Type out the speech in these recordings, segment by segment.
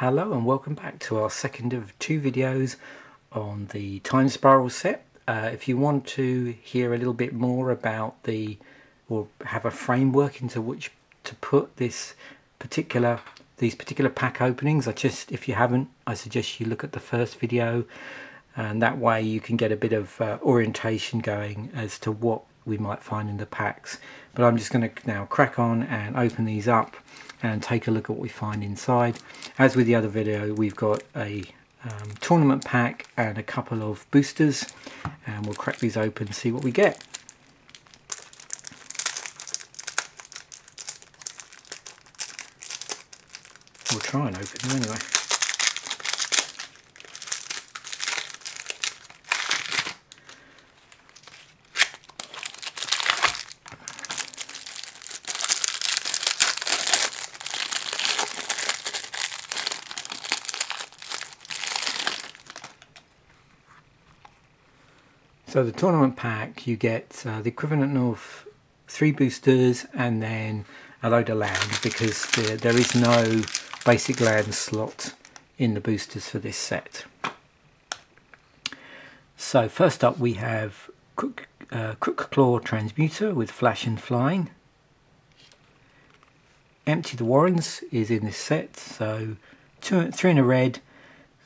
Hello and welcome back to our second of two videos on the Time Spiral set. If you want to hear a little bit more about or have a framework into which to put these particular pack openings, if you haven't, I suggest you look at the first video, and that way you can get a bit of orientation going as to what we might find in the packs. But I'm just going to now crack on and open these up and take a look at what we find inside. As with the other video, we've got a tournament pack and a couple of boosters, and we'll crack these open and see what we get. We'll try and open them anyway. So the tournament pack, you get the equivalent of 3 boosters and then a load of land, because there is no basic land slot in the boosters for this set. So first up we have Crook Claw Transmuter with Flash and Flying. Empty the Warrens is in this set, so 3 in a red.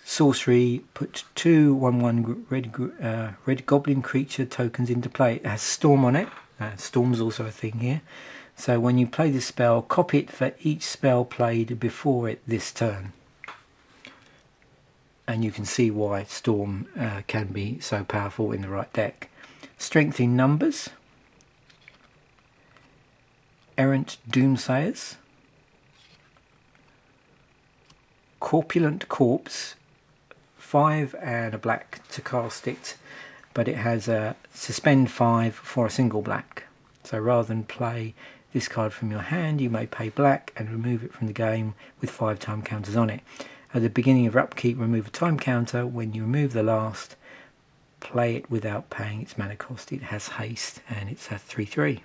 Sorcery, put 2 1/1 red goblin creature tokens into play. It has Storm on it. Storm's also a thing here. So when you play this spell, copy it for each spell played before it this turn. And you can see why Storm can be so powerful in the right deck. Strength in Numbers. Errant Doomsayers. Corpulent Corpse. 5 and a black to cast it, but it has a suspend 5 for a single black. So rather than play this card from your hand, you may pay black and remove it from the game with 5 time counters on it. At the beginning of your upkeep, remove a time counter. When you remove the last, play it without paying its mana cost. It has haste and it's a 3/3.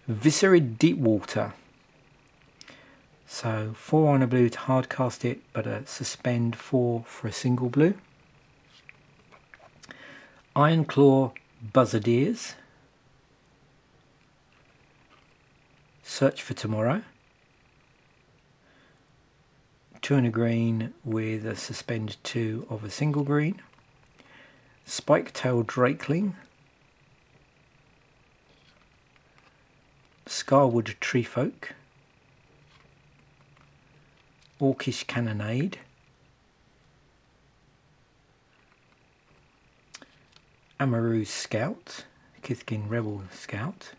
Viscerid Deepwater. So 4 on a blue to hard cast it, but a suspend 4 for a single blue. Ironclaw Buzzardeers. Search for Tomorrow. 2 and a green with a suspend 2 of a single green. Spike-tailed Drakeling. Scarwood Treefolk. Orcish Cannonade. Amaru's Scout, Kithkin Rebel Scout.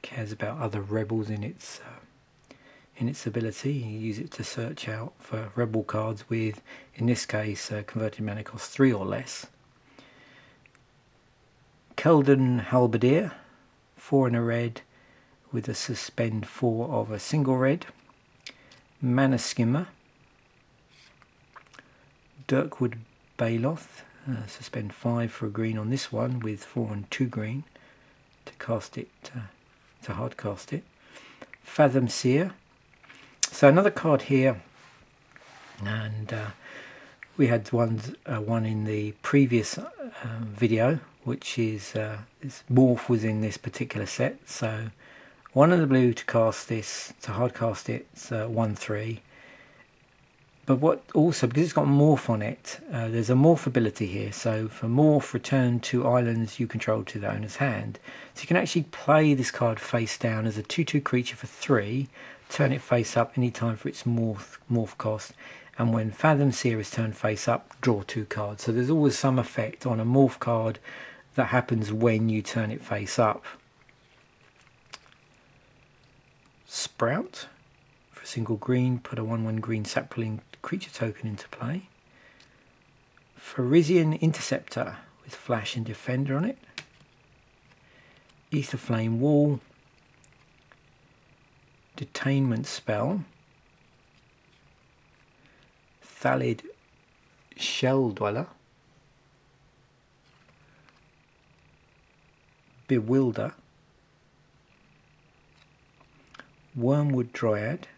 Cares about other rebels in its ability. You use it to search out for rebel cards with, in this case, converted mana cost 3 or less. Keldon Halberdier, 4 and a red, with a suspend 4 of a single red. Mana Skimmer. Dirkwood Baloth, suspend 5 for a green on this one with 4 and 2 green to cast it, to hard cast it. Fathom Seer. So another card here, and we had one in the previous video, which is this Morph was in this particular set. So 1 in the blue to cast this, to hard cast it, it's 1/3. But what also, because it's got Morph on it, there's a Morph ability here. So for Morph, return 2 islands you control to the owner's hand. So you can actually play this card face down as a 2/2 creature for 3, turn it face up anytime for its morph cost, and when Fathom Seer is turned face up, draw 2 cards. So there's always some effect on a Morph card that happens when you turn it face up. Sprout, for a single green, put a 1/1 green sapling creature token into play. Pharisian Interceptor with Flash and Defender on it. Aetherflame Wall. Detainment Spell. Thallid Shell Dweller. Bewilder. Wormwood Dryad,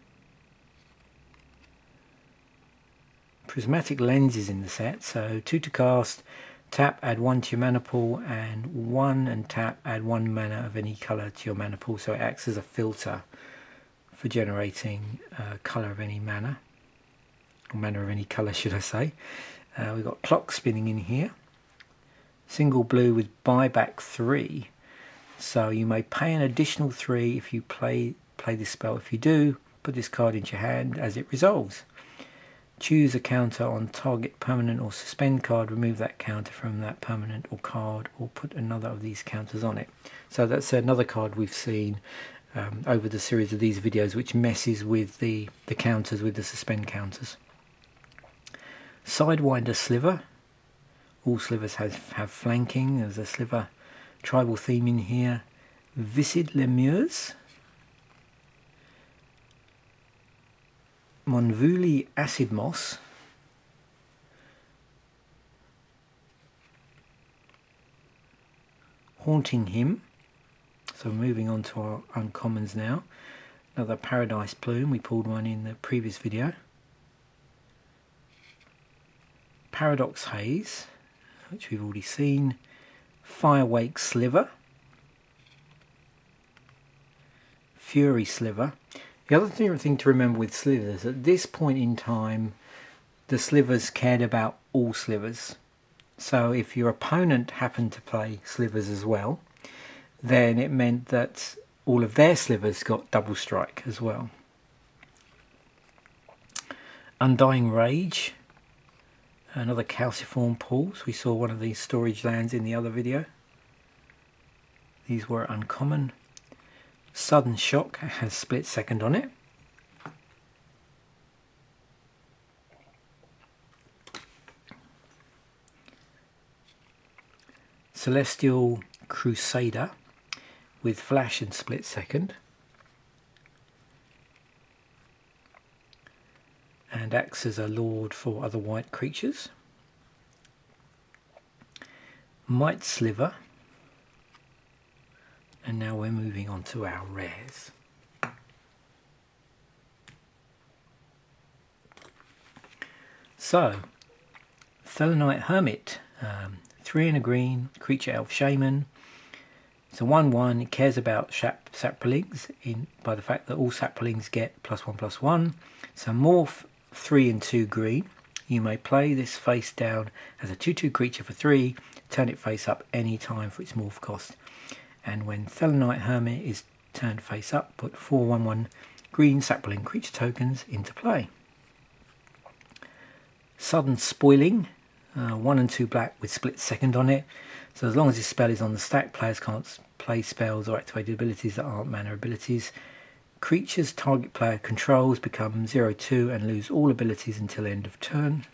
prismatic lenses in the set. So 2 to cast, tap, add 1 to your mana pool, and 1 and tap, add 1 mana of any colour to your mana pool. So it acts as a filter for generating colour of any mana, or mana of any colour should I say. We've got clock spinning in here. Single blue with buyback 3. So you may pay an additional 3 if you play this spell. If you do, put this card into your hand as it resolves. Choose a counter on target permanent or suspend card, remove that counter from that permanent or card, or put another of these counters on it. So that's another card we've seen over the series of these videos, which messes with the counters, with the suspend counters. Sidewinder Sliver. All slivers have flanking. There's a sliver tribal theme in here. Viscid Lemures. Monvuli Acid Moss. Haunting Him. So moving on to our uncommons now. Another Paradise Plume. We pulled one in the previous video. Paradox Haze, which we've already seen. Firewake Sliver. Fury Sliver. The other thing to remember with slivers, at this point in time, the slivers cared about all slivers. So if your opponent happened to play slivers as well, then it meant that all of their slivers got double strike as well. Undying Rage. Another Calciform Pools. We saw one of these storage lands in the other video. These were uncommon. Sudden Shock has split second on it. Celestial Crusader with flash and split second. And acts as a lord for other white creatures. Might Sliver. And now we're moving on to our rares. So, Thelonite Hermit, 3 and a green, creature elf shaman. It's a 1/1. It cares about saplings by the fact that all saplings get +1/+1. So morph 3 and 2 green. You may play this face down as a 2/2 creature for 3. Turn it face up any time for its morph cost. And when Thelonite Hermit is turned face up, put 4 1/1 green sapling creature tokens into play. Sudden Spoiling, 1 and 2 black with split second on it. So as long as this spell is on the stack, players can't play spells or activated abilities that aren't mana abilities. Creatures target player controls become 0/2 and lose all abilities until end of turn.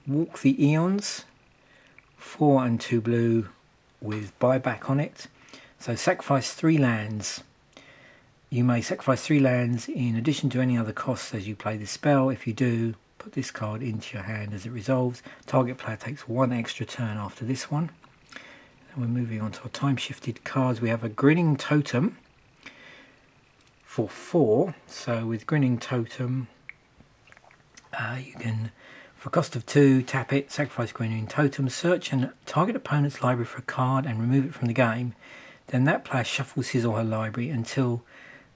Walk the Eons, 4 and 2 blue with buyback on it. So sacrifice 3 lands. You may sacrifice 3 lands in addition to any other costs as you play this spell. If you do, put this card into your hand as it resolves. Target player takes 1 extra turn after this one. And we're moving on to our time shifted cards. We have a Grinning Totem for 4. So with Grinning Totem, you can, for a cost of 2, tap it, sacrifice Grinning Totem, search and target opponent's library for a card and remove it from the game. Then that player shuffles his or her library until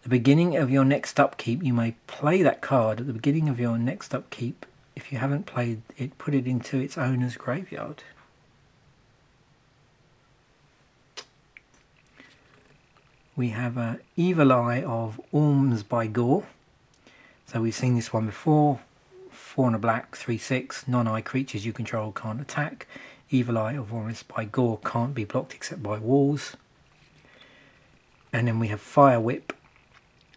the beginning of your next upkeep. You may play that card at the beginning of your next upkeep. If you haven't played it, put it into its owner's graveyard. We have an Evil Eye of Orms by Gore. So we've seen this one before. 4 and a black, 3/6. Non-eye creatures you control can't attack. Evil Eye of Orms by Gore can't be blocked except by walls. And then we have Fire Whip,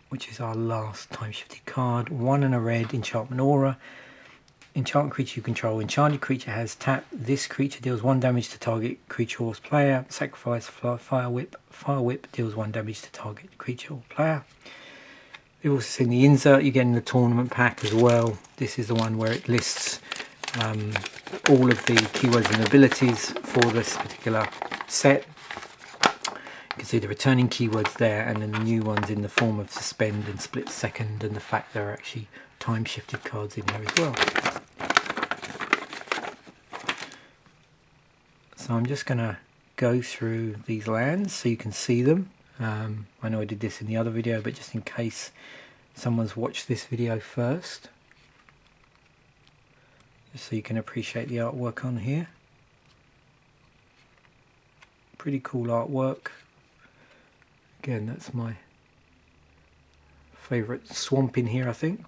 which is our last time shifted card. 1 and a red, enchantment aura. Enchant creature you control. Enchanted creature has tap. This creature deals 1 damage to target creature or player. Sacrifice Fire Whip. Fire Whip deals 1 damage to target creature or player. We've also seen the insert you get in the tournament pack as well. This is the one where it lists all of the keywords and abilities for this particular set. You can see the returning keywords there, and then the new ones in the form of suspend and split second, and the fact there are actually time shifted cards in here as well. So I'm just going to go through these lands so you can see them. I know I did this in the other video, but just in case someone's watched this video first, just so you can appreciate the artwork on here. Pretty cool artwork. Again, that's my favourite swamp in here, I think.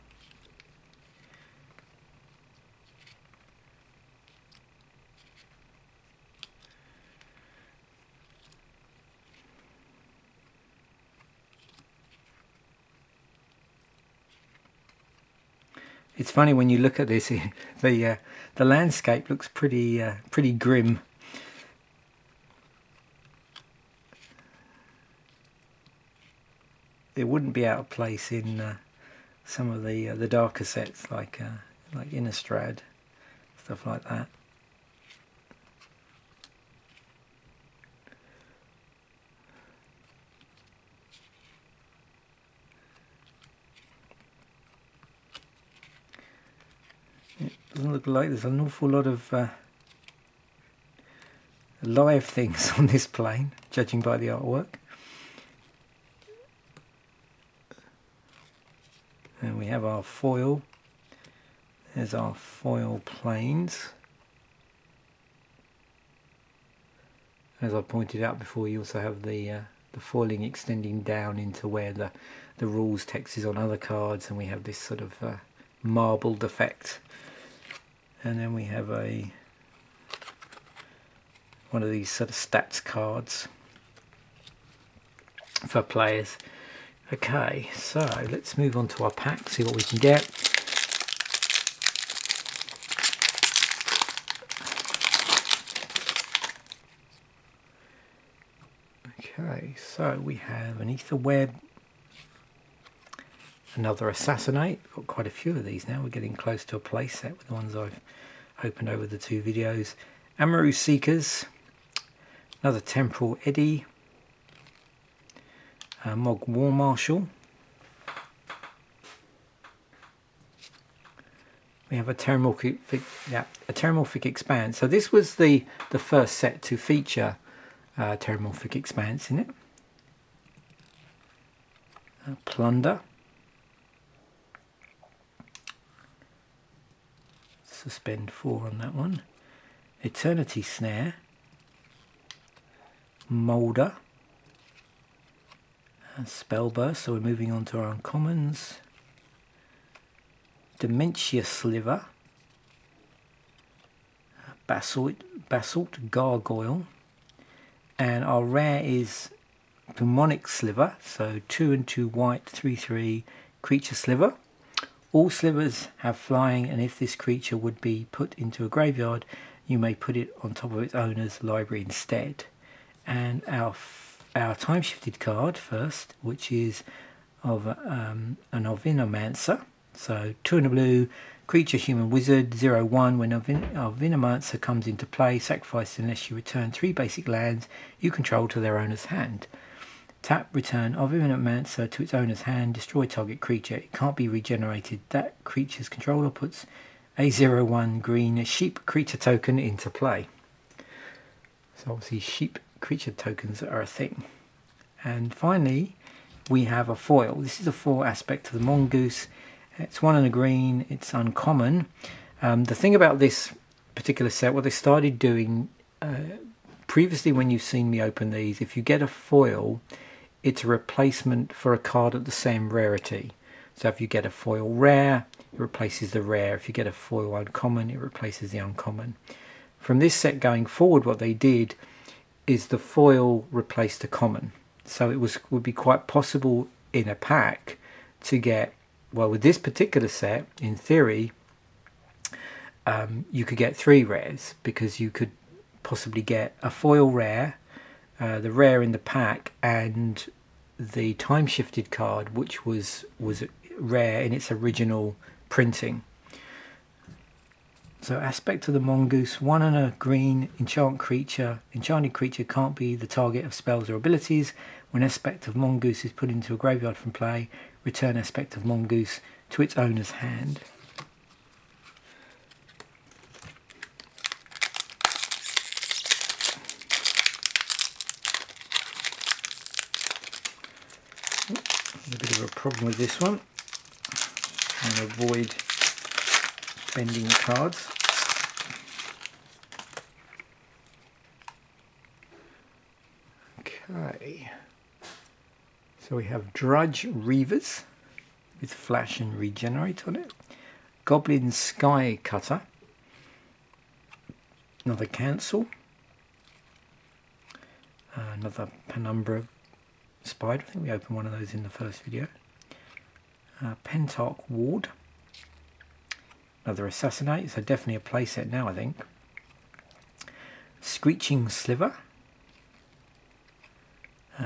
It's funny when you look at this, the landscape looks pretty grim. It wouldn't be out of place in some of the darker sets like Innistrad, stuff like that. It doesn't look like there's an awful lot of live things on this plane, judging by the artwork. And we have our foil. There's our foil planes. As I pointed out before, you also have the foiling extending down into where the rules text is on other cards, and we have this sort of marbled effect. And then we have one of these sort of stats cards for players. Okay, so let's move on to our pack, see what we can get. Okay, so we have an Ether Web, another Assassinate. We've got quite a few of these now. We're getting close to a play set with the ones I've opened over the two videos. Amaru Seekers, another Temporal Eddy, Mog War Marshal. We have a Terramorphic Expanse. So this was the first set to feature Terramorphic Expanse in it. Plunder. Suspend 4 on that one. Eternity Snare. Moulder. Spellburst, so we're moving on to our uncommons. Dementia Sliver. Basalt Gargoyle. And our rare is Demonic Sliver, so 2 and 2 white, 3/3 creature sliver. All slivers have flying, and if this creature would be put into a graveyard, you may put it on top of its owner's library instead. And our time shifted card first, which is of an Ovinomancer. So 2 and a blue, creature human wizard, 0/1. When Ovinomancer comes into play, sacrifice unless you return 3 basic lands you control to their owner's hand. Tap, return Ovinomancer to its owner's hand, destroy target creature. It can't be regenerated. That creature's controller puts a 0/1 green sheep creature token into play. So obviously sheep creature tokens are a thing. And finally we have a foil. This is a 4 aspect to the Mongoose. It's 1 and a green. It's uncommon. The thing about this particular set, what they started doing previously, when you've seen me open these, if you get a foil, it's a replacement for a card at the same rarity. So if you get a foil rare, it replaces the rare. If you get a foil uncommon, it replaces the uncommon. From this set going forward, what they did is the foil replaced the common. So it would be quite possible in a pack to get, well, with this particular set, in theory, you could get 3 rares, because you could possibly get a foil rare, the rare in the pack, and the time shifted card, which was rare in its original printing. So aspect of the mongoose, 1 and a green, enchanted creature can't be the target of spells or abilities. When aspect of mongoose is put into a graveyard from play, return aspect of mongoose to its owner's hand. A bit of a problem with this one. Trying to avoid bending the cards. Okay, so we have Drudge Reavers with Flash and Regenerate on it, Goblin Sky Cutter, another Cancel, another Penumbra Spider, I think we opened one of those in the first video, Pentarch Ward, another Assassinate, so definitely a playset now I think, Screeching Sliver,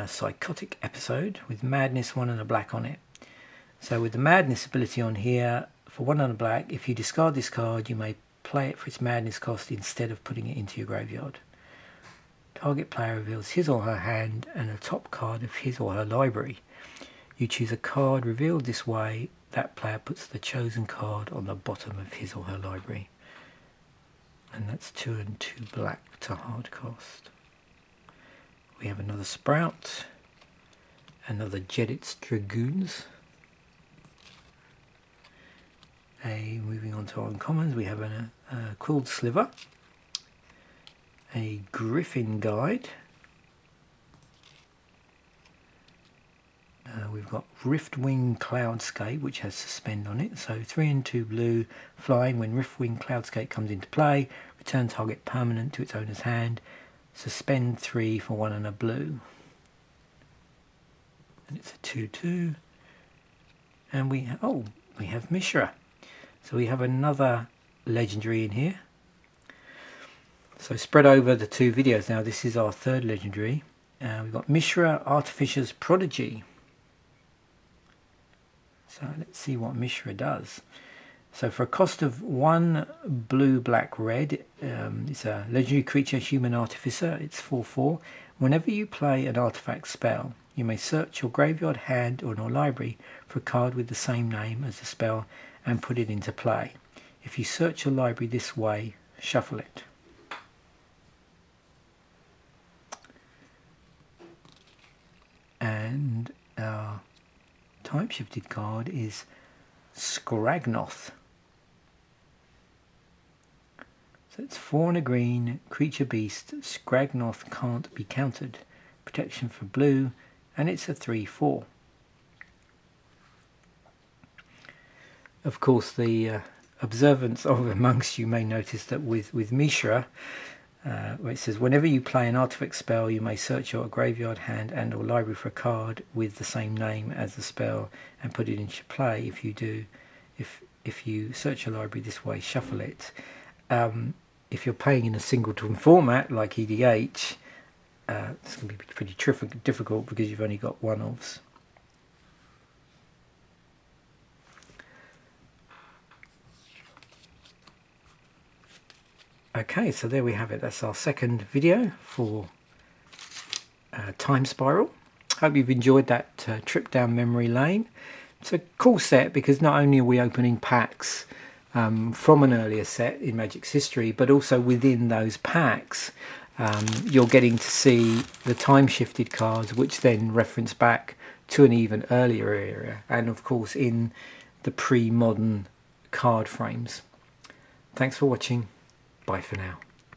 Psychotic Episode with Madness 1 and a black on it. So with the Madness ability on here, for 1 and a black, if you discard this card you may play it for its Madness cost instead of putting it into your graveyard. Target player reveals his or her hand and a top card of his or her library. You choose a card revealed this way, that player puts the chosen card on the bottom of his or her library. And that's 2 and 2 black to hard cost. We have another Sprout, another Jedit's Dragoons. Moving on to our uncommons, we have a Quilled Sliver, a Griffin Guide, we've got Riftwing Cloudscape which has Suspend on it, so 3 and 2 blue, flying. When Riftwing Cloudscape comes into play, return target permanent to its owner's hand. Suspend 3 for 1 and a blue. And it's a 2/2. And we have Mishra. So we have another legendary in here. So spread over the 2 videos now. This is our 3rd legendary. We've got Mishra, Artificer's Prodigy. So let's see what Mishra does. So for a cost of 1 blue, black, red, it's a legendary creature, human artificer, it's 4/4. Whenever you play an artifact spell, you may search your graveyard, hand or your library for a card with the same name as the spell and put it into play. If you search your library this way, shuffle it. And our time-shifted card is Scragnoth. So it's 4 and a green, creature beast, Scragnoth can't be countered. Protection for blue, and it's a 3/4. Of course, the observance of amongst you may notice that with Mishra, where it says whenever you play an artifact spell, you may search your graveyard, hand and or library for a card with the same name as the spell and put it into play. If you do, if you search your library this way, shuffle it. If you're playing in a singleton format like EDH, it's going to be pretty difficult because you've only got 1-ofs. Okay, so there we have it. That's our 2nd video for Time Spiral. Hope you've enjoyed that trip down memory lane. It's a cool set because not only are we opening packs from an earlier set in Magic's history, but also within those packs you're getting to see the time-shifted cards, which then reference back to an even earlier era, and of course in the pre-modern card frames. Thanks for watching. Bye for now.